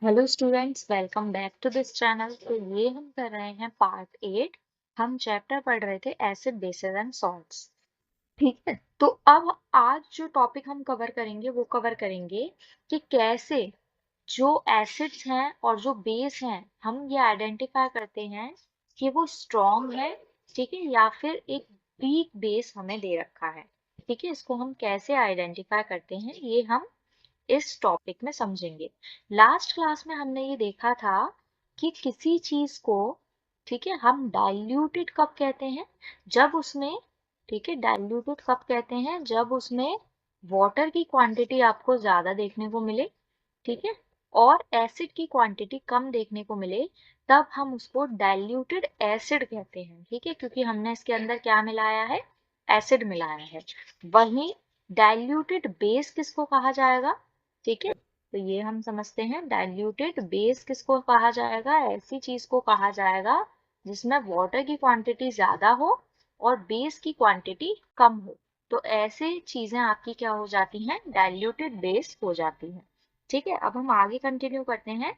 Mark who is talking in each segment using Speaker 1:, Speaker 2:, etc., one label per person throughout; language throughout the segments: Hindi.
Speaker 1: Hello students, welcome back to this channel. तो ये हम कर रहे हैं पार्ट 8। हम चैप्टर पढ़ रहे थे एसिड बेसिस एंड सॉल्ट्स। ठीक है, तो अब आज जो टॉपिक हम कवर करेंगे वो कवर करेंगे कि कैसे जो एसिड्स हैं और जो बेस हैं हम ये आइडेंटिफाई करते हैं कि वो स्ट्रॉन्ग है, ठीक है, या फिर एक वीक बेस हमें दे रखा है। ठीक है, इसको हम कैसे आइडेंटिफाई करते हैं ये हम इस टॉपिक में समझेंगे। लास्ट क्लास में हमने ये देखा था कि किसी चीज को, ठीक है, हम डाइल्यूटेड कब कहते हैं, जब उसमें, ठीक है, डाइल्यूटेड कब कहते हैं जब उसमें वाटर की क्वांटिटी आपको ज्यादा देखने को मिले, ठीक है, और एसिड की क्वांटिटी कम देखने को मिले, तब हम उसको डाइल्यूटेड एसिड कहते हैं। ठीक है, क्योंकि हमने इसके अंदर क्या मिलाया है, एसिड मिलाया है। वहीं डाइल्यूटेड बेस किसको कहा जाएगा, ठीक है, तो ये हम समझते हैं डाइल्यूटेड बेस किसको कहा जाएगा, ऐसी चीज को कहा जाएगा जिसमें वाटर की क्वांटिटी ज्यादा हो और बेस की क्वांटिटी कम हो। तो ऐसे चीजें आपकी क्या हो जाती हैं, डाइल्यूटेड बेस हो जाती हैं। ठीक है, अब हम आगे कंटिन्यू करते हैं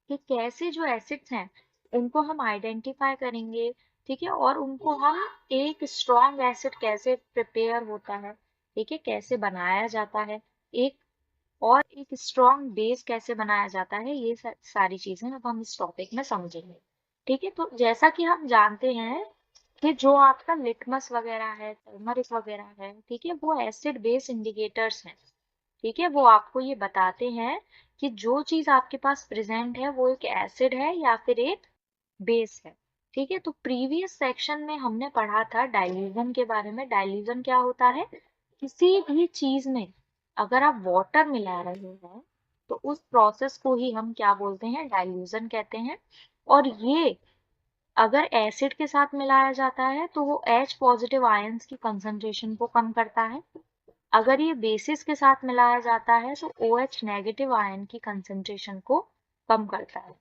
Speaker 1: कि कैसे जो एसिड्स हैं उनको हम आइडेंटिफाई करेंगे, ठीक है, और उनको हम एक स्ट्रॉन्ग एसिड कैसे प्रिपेयर होता है, ठीक है, कैसे बनाया जाता है, एक और एक स्ट्रॉन्ग बेस कैसे बनाया जाता है, ये सारी चीजें अब हम इस टॉपिक में समझेंगे। ठीक है, तो जैसा कि हम जानते हैं कि जो आपका लिटमस वगैरह है, टर्मरिक वगैरह है, ठीक है, वो एसिड बेस इंडिकेटर्स हैं। ठीक है, वो आपको ये बताते हैं कि जो चीज आपके पास प्रेजेंट है वो एक एसिड है या फिर एक बेस है। ठीक है, तो प्रीवियस सेक्शन में हमने पढ़ा था डाइल्यूजन के बारे में। डाइल्यूजन क्या होता है, किसी भी चीज में अगर आप वाटर मिला रहे हैं तो उस प्रोसेस को ही हम क्या बोलते हैं, डाइल्यूजन कहते हैं। और ये अगर एसिड के साथ मिलाया जाता है तो वो H पॉजिटिव आयंस की कंसंट्रेशन को कम करता है। अगर ये बेसिस के साथ मिलाया जाता है तो OH नेगेटिव आयन की कंसंट्रेशन को कम करता है।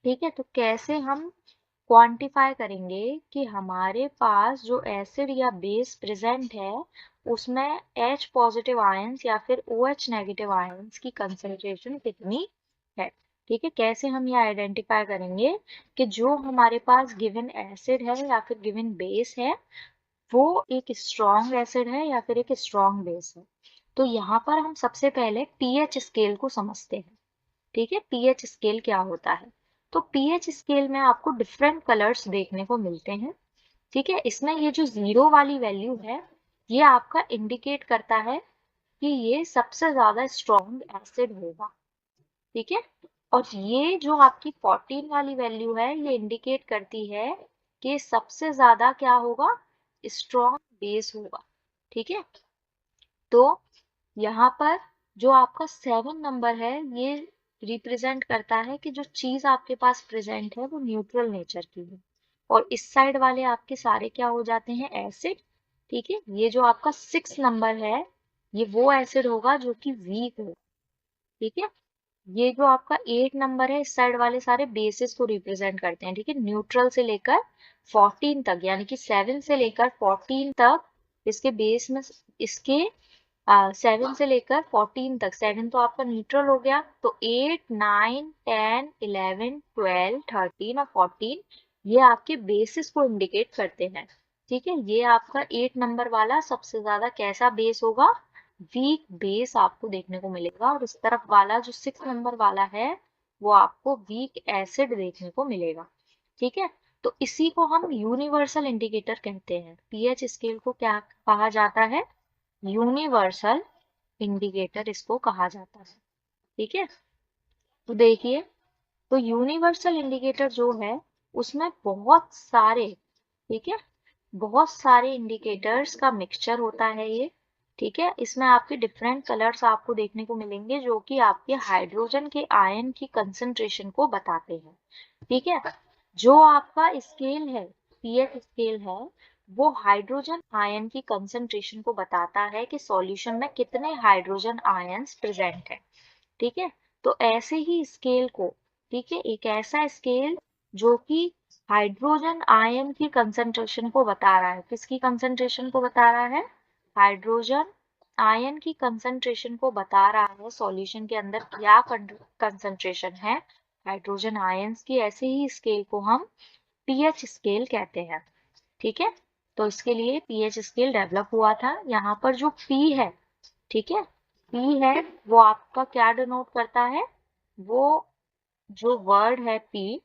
Speaker 1: ठीक है, तो कैसे हम क्वांटिफाई करेंगे कि हमारे पास जो एसिड या बेस प्रेजेंट है उसमें H पॉजिटिव आयंस या फिर OH नेगेटिव आयंस की कंसंट्रेशन कितनी है। ठीक है, कैसे हम ये आइडेंटिफाई करेंगे कि जो हमारे पास गिवन एसिड है या फिर गिवन बेस है वो एक स्ट्रॉन्ग एसिड है या फिर एक स्ट्रॉन्ग बेस है। तो यहाँ पर हम सबसे पहले पीएच स्केल को समझते हैं। ठीक है, पीएच स्केल क्या होता है, तो पीएच स्केल में आपको डिफरेंट कलर्स देखने को मिलते हैं। ठीक है, इसमें ये जो 0 वाली वैल्यू है ये आपका इंडिकेट करता है कि ये सबसे ज्यादा स्ट्रॉन्ग एसिड होगा। ठीक है, और ये जो आपकी 14 वाली वैल्यू है ये इंडिकेट करती है कि सबसे ज्यादा क्या होगा, स्ट्रॉन्ग बेस होगा। ठीक है, तो यहाँ पर जो आपका 7 नंबर है ये रिप्रेजेंट करता है कि जो चीज आपके पास प्रेजेंट है वो न्यूट्रल नेचर की है, और इस साइड वाले आपके सारे क्या हो जाते हैं, एसिड। ठीक है, ये जो आपका 6 नंबर है ये वो एसिड होगा जो कि वीक हो। ठीक है, ये जो आपका 8 नंबर है इस साइड वाले सारे बेसिस को रिप्रेजेंट करते हैं। ठीक है, न्यूट्रल से लेकर 14 तक, यानी कि 7 से लेकर 14 तक इसके बेस में, इसके 7 से लेकर 14 तक, 7 तो आपका न्यूट्रल हो गया, तो 8 9 10 11 12 13 और 14 ये आपके बेसिस को इंडिकेट करते हैं। ठीक है, ये आपका 8 नंबर वाला सबसे ज्यादा कैसा बेस होगा, वीक बेस आपको देखने को मिलेगा, और इस तरफ वाला जो 6 नंबर वाला है वो आपको वीक एसिड देखने को मिलेगा। ठीक है, तो इसी को हम यूनिवर्सल इंडिकेटर कहते हैं। पीएच स्केल को क्या कहा जाता है, यूनिवर्सल इंडिकेटर इसको कहा जाता है। ठीक है, तो देखिए, तो यूनिवर्सल इंडिकेटर जो है उसमें बहुत सारे, ठीक है, बहुत सारे इंडिकेटर्स का मिक्सचर होता है ये। ठीक है, इसमें आपके डिफरेंट कलर्स आपको देखने को मिलेंगे जो कि आपके हाइड्रोजन के आयन की कंसंट्रेशन को बताते हैं। ठीक है, जो आपका स्केल है, पीएच स्केल है, वो हाइड्रोजन आयन की कंसंट्रेशन को बताता है कि सॉल्यूशन में कितने हाइड्रोजन आयंस प्रेजेंट है। ठीक है, तो ऐसे ही स्केल को, ठीक है, एक ऐसा स्केल जो कि हाइड्रोजन आयन की कंसंट्रेशन को बता रहा है, किसकी कंसंट्रेशन को बता रहा है, हाइड्रोजन आयन की कंसंट्रेशन को बता रहा है सॉल्यूशन के अंदर क्या कंसंट्रेशन है हाइड्रोजन आयंस की। ऐसे ही स्केल को हम पीएच स्केल कहते हैं। ठीक है, तो इसके लिए पीएच स्केल डेवलप हुआ था। यहाँ पर जो पी है, ठीक है, पी है वो आपका क्या डिनोट करता है, वो जो वर्ड है पी,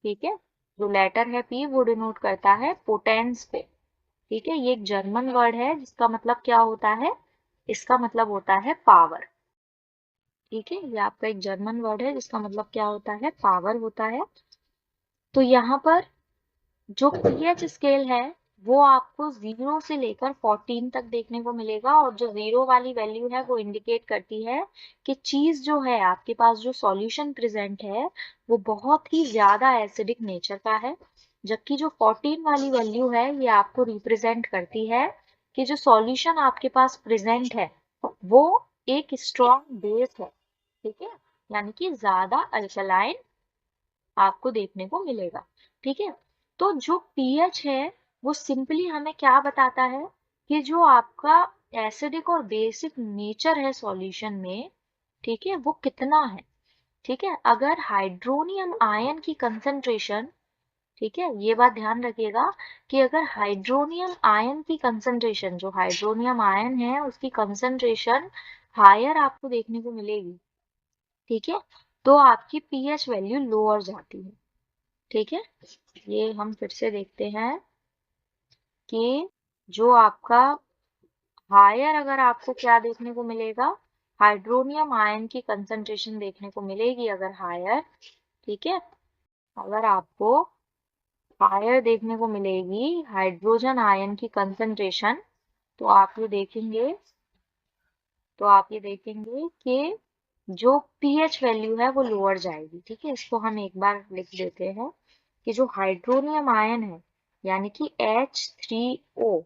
Speaker 1: ठीक है, जो लेटर है पी वो डिनोट करता है पोटेंस को। ठीक है, ये एक जर्मन वर्ड है जिसका मतलब क्या होता है, इसका मतलब होता है पावर। ठीक है, ये आपका एक जर्मन वर्ड है जिसका मतलब क्या होता है, पावर होता है। तो यहाँ पर जो पीएच स्केल है वो आपको 0 से लेकर 14 तक देखने को मिलेगा, और जो 0 वाली वैल्यू है वो इंडिकेट करती है कि चीज जो है आपके पास, जो सॉल्यूशन प्रेजेंट है वो बहुत ही ज्यादा एसिडिक नेचर का है। जबकि जो 14 वाली वैल्यू है ये आपको रिप्रेजेंट करती है कि जो सॉल्यूशन आपके पास प्रेजेंट है वो एक स्ट्रॉन्ग बेस है। ठीक है, यानी कि ज्यादा अल्कलाइन आपको देखने को मिलेगा। ठीक है, तो जो पीएच है वो सिंपली हमें क्या बताता है कि जो आपका एसिडिक और बेसिक नेचर है सॉल्यूशन में, ठीक है, वो कितना है। ठीक है, अगर हाइड्रोनियम आयन की कंसंट्रेशन, ठीक है, ये बात ध्यान रखिएगा कि अगर हाइड्रोनियम आयन की कंसंट्रेशन, जो हाइड्रोनियम आयन है उसकी कंसंट्रेशन हायर आपको देखने को मिलेगी, ठीक है, तो आपकी पीएच वैल्यू लोअर जाती है। ठीक है, ये हम फिर से देखते हैं कि जो आपका हायर, अगर आपको क्या देखने को मिलेगा, हाइड्रोनियम आयन की कंसंट्रेशन देखने को मिलेगी अगर हायर। ठीक है, अगर आपको हायर देखने को मिलेगी हाइड्रोजन आयन की कंसंट्रेशन, तो आप ये देखेंगे, तो आप ये देखेंगे कि जो पीएच वैल्यू है वो लोअर जाएगी। ठीक है, इसको हम एक बार लिख देते हैं कि जो हाइड्रोनियम आयन है यानी कि H3O,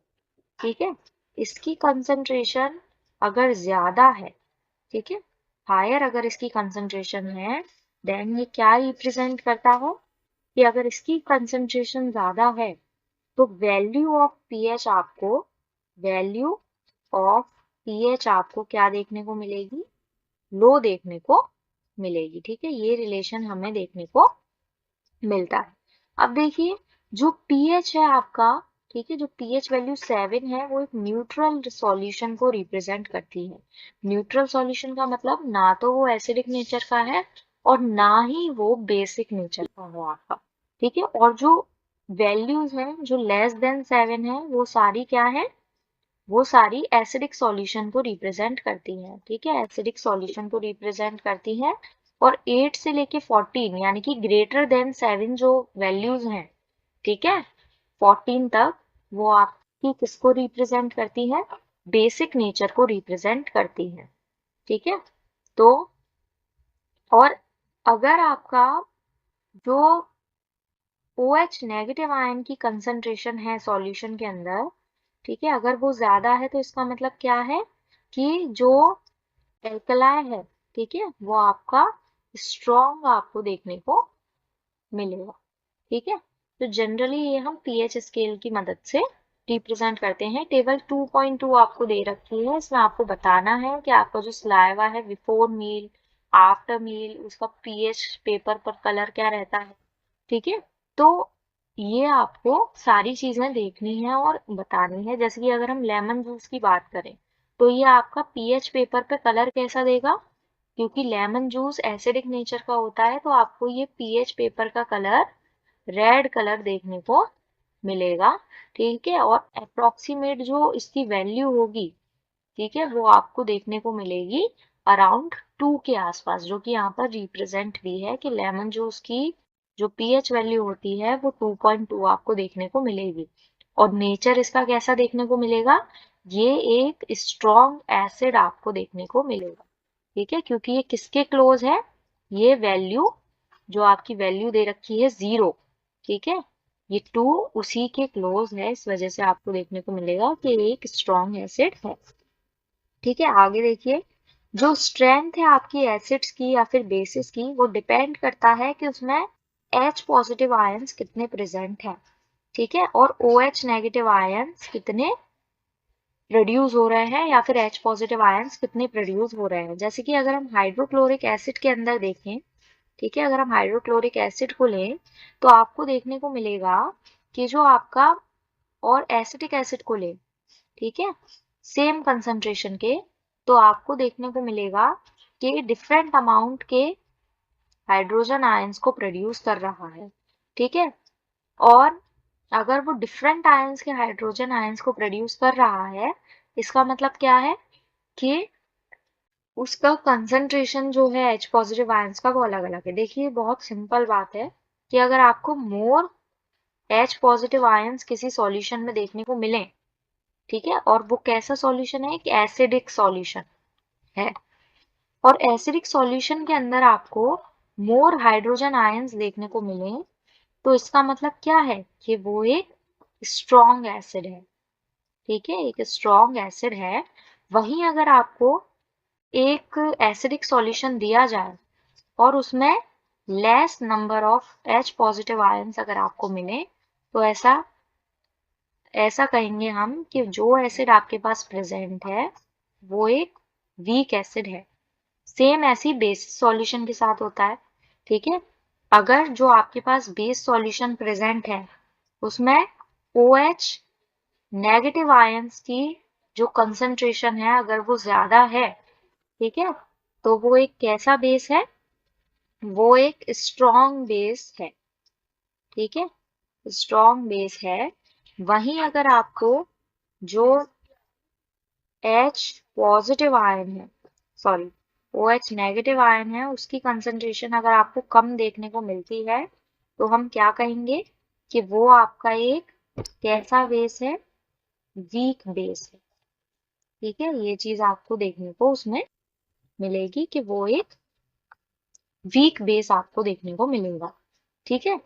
Speaker 1: ठीक है, इसकी कंसंट्रेशन अगर ज्यादा है, ठीक है, हायर अगर इसकी कंसंट्रेशन है, देन ये क्या रिप्रेजेंट करता है कि अगर इसकी कंसंट्रेशन ज्यादा है तो वैल्यू ऑफ पीएच आपको, वैल्यू ऑफ पीएच आपको क्या देखने को मिलेगी, लो देखने को मिलेगी। ठीक है, ये रिलेशन हमें देखने को मिलता है। अब देखिए जो पीएच है आपका, ठीक है, जो पीएच वैल्यू 7 है वो एक न्यूट्रल सॉल्यूशन को रिप्रेजेंट करती है। न्यूट्रल सॉल्यूशन का मतलब ना तो वो एसिडिक नेचर का है और ना ही वो बेसिक नेचर का हो आपका। ठीक है, और जो वैल्यूज हैं जो लेस देन 7 है वो सारी क्या है, वो सारी एसिडिक सॉल्यूशन को रिप्रेजेंट करती हैं। ठीक है, एसिडिक सॉल्यूशन को रिप्रेजेंट करती हैं। और 8 से लेके 14 यानी कि ग्रेटर देन 7 जो वैल्यूज हैं, ठीक है, 14 तक, वो आपकी किसको रिप्रेजेंट करती है, बेसिक नेचर को रिप्रेजेंट करती है। ठीक है, तो और अगर आपका जो OH नेगेटिव आयन की कंसंट्रेशन है सॉल्यूशन के अंदर, ठीक है, अगर वो ज्यादा है तो इसका मतलब क्या है कि जो एल्कलाई है, ठीक है, वो आपका स्ट्रॉन्ग आपको देखने को मिलेगा। ठीक है, तो जनरली ये हम पीएच स्केल की मदद से रिप्रेजेंट करते हैं। टेबल 2.2 आपको दे रखी है, इसमें आपको बताना है कि आपका जो सलाइवा है बिफोर मील, आफ्टर मील, उसका पीएच पेपर पर कलर क्या रहता है। ठीक है, तो ये आपको सारी चीजें देखनी है और बतानी है। जैसे कि अगर हम लेमन जूस की बात करें तो ये आपका पीएच पेपर पे कलर कैसा देगा, क्योंकि लेमन जूस एसिडिक नेचर का होता है तो आपको ये पीएच पेपर का कलर रेड कलर देखने को मिलेगा। ठीक है, और अप्रोक्सीमेट जो इसकी वैल्यू होगी, ठीक है, वो आपको देखने को मिलेगी अराउंड 2 के आसपास, जो कि यहाँ पर रिप्रेजेंट भी है कि लेमन जूस की जो पीएच वैल्यू होती है वो 2.2 आपको देखने को मिलेगी। और नेचर इसका कैसा देखने को मिलेगा, ये एक स्ट्रॉन्ग एसिड आपको देखने को मिलेगा। ठीक है, क्योंकि ये किसके क्लोज है, ये वैल्यू जो आपकी वैल्यू दे रखी है 0, ठीक है, ये 2 उसी के क्लोज है, इस वजह से आपको देखने को मिलेगा कि ये एक स्ट्रॉन्ग एसिड है। ठीक है, आगे देखिए, जो स्ट्रेंथ है आपकी एसिड्स की या फिर बेसिस की वो डिपेंड करता है कि उसमें H पॉजिटिव आयंस कितने प्रेजेंट हैं, ठीक है, और OH नेगेटिव आयंस कितने प्रोड्यूस हो रहे हैं या फिर H पॉजिटिव आयंस कितने प्रोड्यूस हो रहे हैं। जैसे कि अगर हम हाइड्रोक्लोरिक एसिड के अंदर देखें, ठीक है, अगर हम हाइड्रोक्लोरिक एसिड को लें तो आपको देखने को मिलेगा कि जो आपका, और एसिटिक एसिड को लें, ठीक है, सेम कंसंट्रेशन के, तो आपको देखने को मिलेगा कि डिफरेंट अमाउंट के हाइड्रोजन आयंस को प्रोड्यूस कर रहा है, ठीक है। और अगर वो डिफरेंट आयंस के हाइड्रोजन आयंस को प्रोड्यूस कर रहा है, इसका मतलब क्या है कि उसका कंसंट्रेशन जो है H पॉजिटिव आयंस का वो अलग अलग है। देखिए बहुत सिंपल बात है कि अगर आपको मोर H पॉजिटिव आयंस किसी सॉल्यूशन में देखने को मिले, ठीक है, और वो कैसा सॉल्यूशन है, एक एसिडिक सॉल्यूशन है, और एसिडिक सॉल्यूशन के अंदर आपको मोर हाइड्रोजन आयंस देखने को मिले, तो इसका मतलब क्या है कि वो एक स्ट्रॉन्ग एसिड है, ठीक है, एक स्ट्रॉन्ग एसिड है। वहीं अगर आपको एक एसिडिक सॉल्यूशन दिया जाए और उसमें less number of H positive ions अगर आपको मिले, तो ऐसा ऐसा कहेंगे हम कि जो एसिड आपके पास प्रेजेंट है वो एक वीक एसिड है। सेम ऐसी बेस सॉल्यूशन के साथ होता है, ठीक है। अगर जो आपके पास बेस सॉल्यूशन प्रेजेंट है उसमें OH नेगेटिव आयंस की जो कंसंट्रेशन है अगर वो ज्यादा है, ठीक है, तो वो एक कैसा बेस है, वो एक स्ट्रॉन्ग बेस है, ठीक है, स्ट्रॉन्ग बेस है। वहीं अगर आपको जो H पॉजिटिव आयन है, सॉरी, OH नेगेटिव आयन है, उसकी कंसंट्रेशन अगर आपको कम देखने को मिलती है, तो हम क्या कहेंगे कि वो आपका एक कैसा बेस है, वीक बेस है, ठीक है। ये चीज आपको देखने को उसमें मिलेगी कि वो एक वीक बेस आपको देखने को मिलेगा, ठीक है।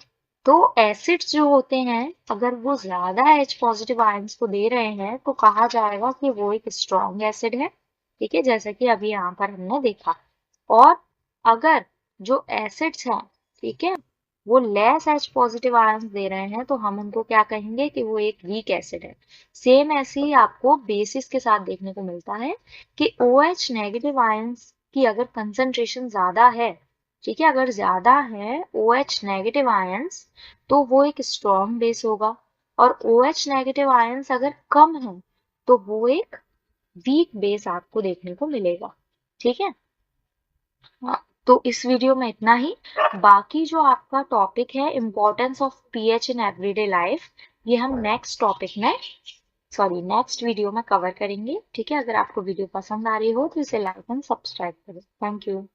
Speaker 1: तो एसिड्स जो होते हैं अगर वो ज्यादा H पॉजिटिव आयंस को दे रहे हैं तो कहा जाएगा कि वो एक स्ट्रॉन्ग एसिड है, ठीक है, जैसा कि अभी यहाँ पर हमने देखा। और अगर जो एसिड्स हैं, ठीक है, वो लेस H पॉजिटिव आयंस दे रहे हैं तो हम उनको क्या कहेंगे कि वो एक वीक एसिड है। सेम ऐसे ही आपको बेसिस के साथ देखने को मिलता है कि OH नेगेटिव आयंस की अगर कंसंट्रेशन ज्यादा है, ठीक है, अगर ज्यादा है OH नेगेटिव आयंस, तो वो एक स्ट्रॉन्ग बेस होगा। और OH नेगेटिव आयंस अगर कम है तो वो एक वीक बेस आपको देखने को मिलेगा, ठीक है। हाँ, तो इस वीडियो में इतना ही। बाकी जो आपका टॉपिक है importance of pH in everyday life, ये हम नेक्स्ट टॉपिक में, सॉरी, नेक्स्ट वीडियो में कवर करेंगे, ठीक है। अगर आपको वीडियो पसंद आ रही हो तो इसे लाइक एंड सब्सक्राइब करें। Thank you.